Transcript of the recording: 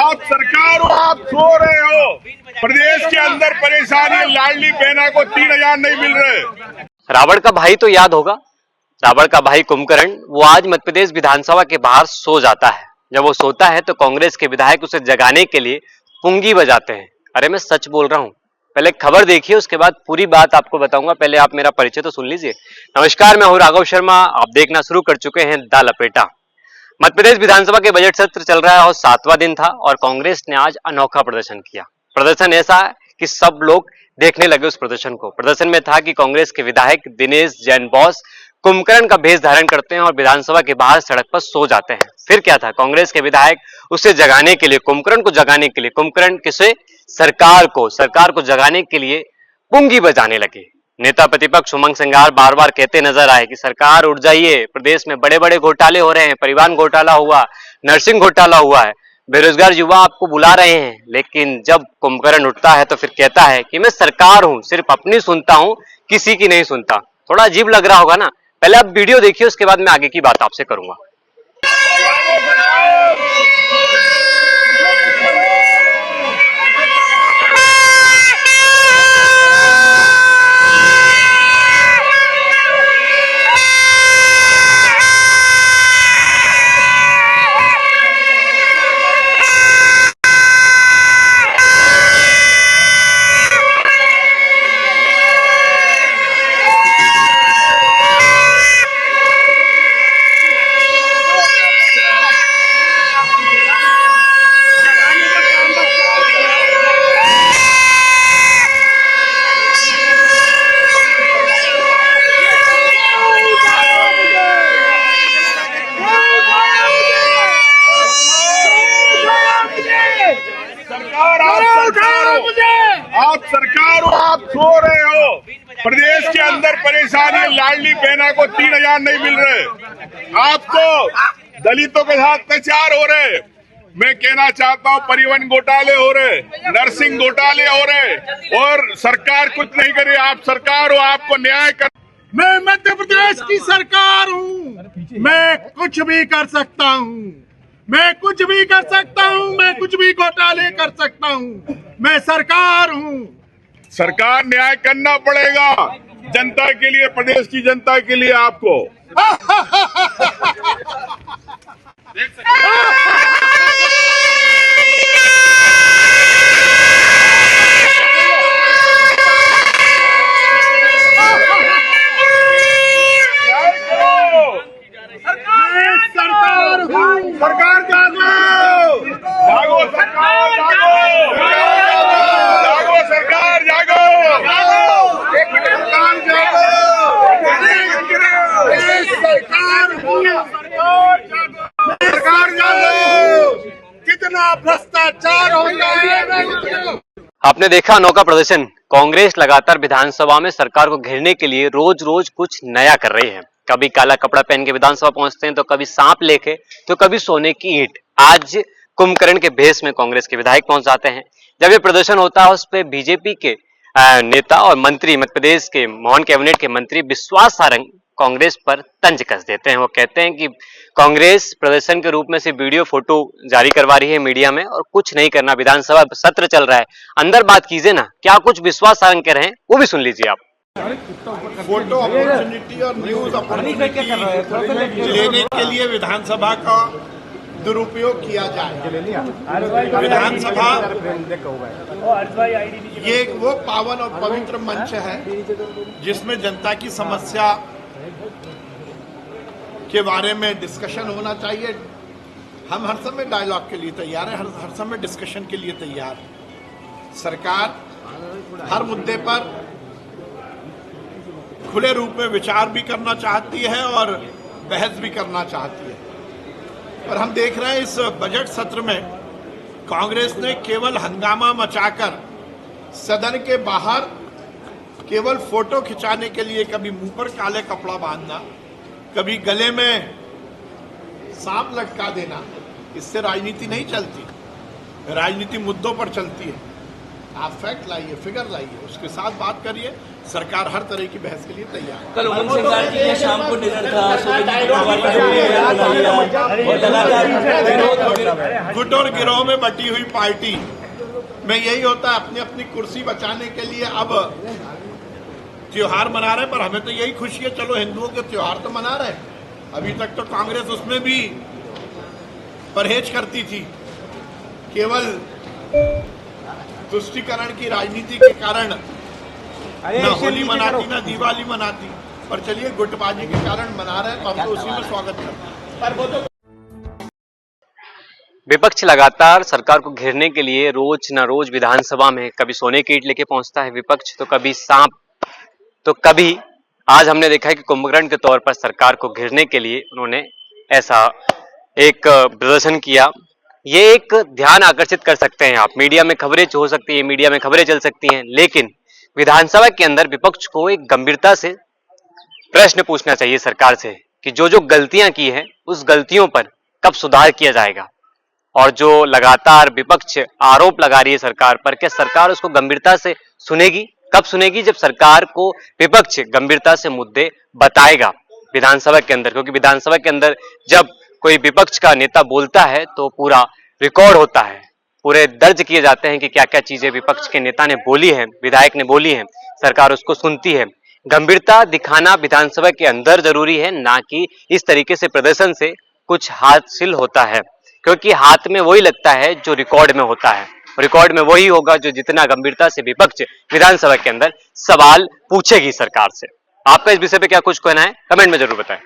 आप सरकार हो, आप सो रहे हो। प्रदेश के अंदर परेशानी, लाडली बहना को 3,000 नहीं मिल रहे। रावण का भाई तो याद होगा, रावण का भाई कुंभकर्ण, वो आज मध्य प्रदेश विधानसभा के बाहर सो जाता है। जब वो सोता है तो कांग्रेस के विधायक उसे जगाने के लिए पुंगी बजाते हैं। अरे मैं सच बोल रहा हूँ। पहले खबर देखिए, उसके बाद पूरी बात आपको बताऊंगा। पहले आप मेरा परिचय तो सुन लीजिए। नमस्कार, मैं हूँ राघव शर्मा। आप देखना शुरू कर चुके हैं द लपेटा। मध्य प्रदेश विधानसभा के बजट सत्र चल रहा है और 7वां दिन था और कांग्रेस ने आज अनोखा प्रदर्शन किया। प्रदर्शन ऐसा है कि सब लोग देखने लगे उस प्रदर्शन को। प्रदर्शन में था कि कांग्रेस के विधायक दिनेश जैन बॉस कुंभकर्ण का भेष धारण करते हैं और विधानसभा के बाहर सड़क पर सो जाते हैं। फिर क्या था, कांग्रेस के विधायक उसे जगाने के लिए, कुंभकर्ण को जगाने के लिए, कुंभकर्ण किसे, सरकार को जगाने के लिए पुंगी बजाने लगे। नेता प्रतिपक्ष उमंग सिंगार बार बार कहते नजर आए कि सरकार उठ जाइए, प्रदेश में बड़े बड़े घोटाले हो रहे हैं, परिवहन घोटाला हुआ, नर्सिंग घोटाला हुआ है, बेरोजगार युवा आपको बुला रहे हैं। लेकिन जब कुंभकर्ण उठता है तो फिर कहता है कि मैं सरकार हूं, सिर्फ अपनी सुनता हूं, किसी की नहीं सुनता। थोड़ा अजीब लग रहा होगा ना। पहले आप वीडियो देखिए, उसके बाद मैं आगे की बात आपसे करूंगा। आप सरकार हो, आप सो रहे हो। प्रदेश के अंदर परेशानी, लाडली बहना को 3,000 नहीं मिल रहे। आपको दलितों के साथ अत्याचार हो रहे। मैं कहना चाहता हूँ, परिवहन घोटाले हो रहे, नर्सिंग घोटाले हो रहे और सरकार कुछ नहीं करे। आप सरकार हो, आपको न्याय कर। मैं मध्य प्रदेश की सरकार हूँ, मैं कुछ भी कर सकता हूँ, मैं कुछ भी कर सकता हूँ, मैं कुछ भी घोटाले कर सकता हूँ। मैं सरकार हूँ। सरकार न्याय करना पड़ेगा जनता के लिए, प्रदेश की जनता के लिए। आपको सरकार जागो, जागो सरकार, जागो सरकार, जागो सरकार, जागो। कितना भ्रष्टाचार हो गया है। आपने देखा अनोखा प्रदर्शन। कांग्रेस लगातार विधानसभा में सरकार को घेरने के लिए रोज रोज कुछ नया कर रही है। कभी काला कपड़ा पहन के विधानसभा पहुंचते हैं, तो कभी सांप लेके, तो कभी सोने की ईंट। आज कुंभकर्ण के भेष में कांग्रेस के विधायक पहुंच जाते हैं। जब ये प्रदर्शन होता है, उस पर बीजेपी के नेता और मंत्री, मध्य प्रदेश के मोहन कैबिनेट के मंत्री विश्वास सारंग कांग्रेस पर तंज कस देते हैं। वो कहते हैं कि कांग्रेस प्रदर्शन के रूप में से वीडियो फोटो जारी करवा रही है मीडिया में और कुछ नहीं करना। विधानसभा सत्र चल रहा है, अंदर बात कीजिए ना। क्या कुछ विश्वास सारंग कह रहे हैं, वो भी सुन लीजिए आप। फोटो अपॉर्चुनिटी और न्यूज अपॉर्चुनिटी लेने के लिए विधानसभा का दुरुपयोग किया जाए। विधानसभा ये वो पावन और पवित्र मंच है जिसमें जनता की समस्या के बारे में डिस्कशन होना चाहिए। हम हर समय डायलॉग के लिए तैयार हैं, हर समय डिस्कशन के लिए तैयार है। सरकार हर मुद्दे पर खुले रूप में विचार भी करना चाहती है और बहस भी करना चाहती है। और हम देख रहे हैं इस बजट सत्र में कांग्रेस ने केवल हंगामा मचाकर सदन के बाहर केवल फोटो खिंचाने के लिए कभी मुंह पर काले कपड़ा बांधना, कभी गले में सांप लटका देना, इससे राजनीति नहीं चलती। राजनीति मुद्दों पर चलती है। आप फैक्ट लाइए, फिगर लाइए, उसके साथ बात करिए। सरकार हर तरह की बहस के लिए तैयार है। कल उमंग सिंगार जी के शाम को डिनर था, सुबह जी की और लगातार गुट और गिरोह में बटी हुई पार्टी में यही होता है, अपनी अपनी कुर्सी बचाने के लिए अब त्योहार मना रहे हैं, पर हमें तो यही खुशी है, चलो हिंदुओं के त्योहार तो मना रहे हैं। अभी तक तो कांग्रेस उसमें भी परहेज करती थी, केवल तुष्टीकरण की राजनीति के कारण न होली मनाती न दिवाली मनाती, पर चलिए गुटबाजी के कारण मना रहे हैं, तो हम तो उसी में स्वागत करते हैं। विपक्ष लगातार सरकार को घेरने के लिए रोज न रोज विधानसभा में कभी सोने की ईंट लेके पहुंचता है विपक्ष, तो कभी सांप, तो कभी आज हमने देखा है कि कुंभकर्ण के तौर पर सरकार को घेरने के लिए उन्होंने ऐसा एक प्रदर्शन किया। ये एक ध्यान आकर्षित कर सकते हैं आप, मीडिया में खबरें हो सकती है, मीडिया में खबरें चल सकती हैं, लेकिन विधानसभा के अंदर विपक्ष को एक गंभीरता से प्रश्न पूछना चाहिए सरकार से कि जो जो गलतियां की हैं उस गलतियों पर कब सुधार किया जाएगा। और जो लगातार विपक्ष आरोप लगा रही है सरकार पर, क्या सरकार उसको गंभीरता से सुनेगी? कब सुनेगी? जब सरकार को विपक्ष गंभीरता से मुद्दे बताएगा विधानसभा के अंदर, क्योंकि विधानसभा के अंदर जब कोई विपक्ष का नेता बोलता है तो पूरा रिकॉर्ड होता है, पूरे दर्ज किए जाते हैं कि क्या क्या चीजें विपक्ष के नेता ने बोली हैं, विधायक ने बोली हैं, सरकार उसको सुनती है। गंभीरता दिखाना विधानसभा के अंदर जरूरी है, ना कि इस तरीके से प्रदर्शन से कुछ हासिल होता है, क्योंकि हाथ में वही लगता है जो रिकॉर्ड में होता है। रिकॉर्ड में वही होगा जो जितना गंभीरता से विपक्ष विधानसभा के अंदर सवाल पूछेगी सरकार से। आपका इस विषय पे क्या कुछ कहना है, कमेंट में जरूर बताएं।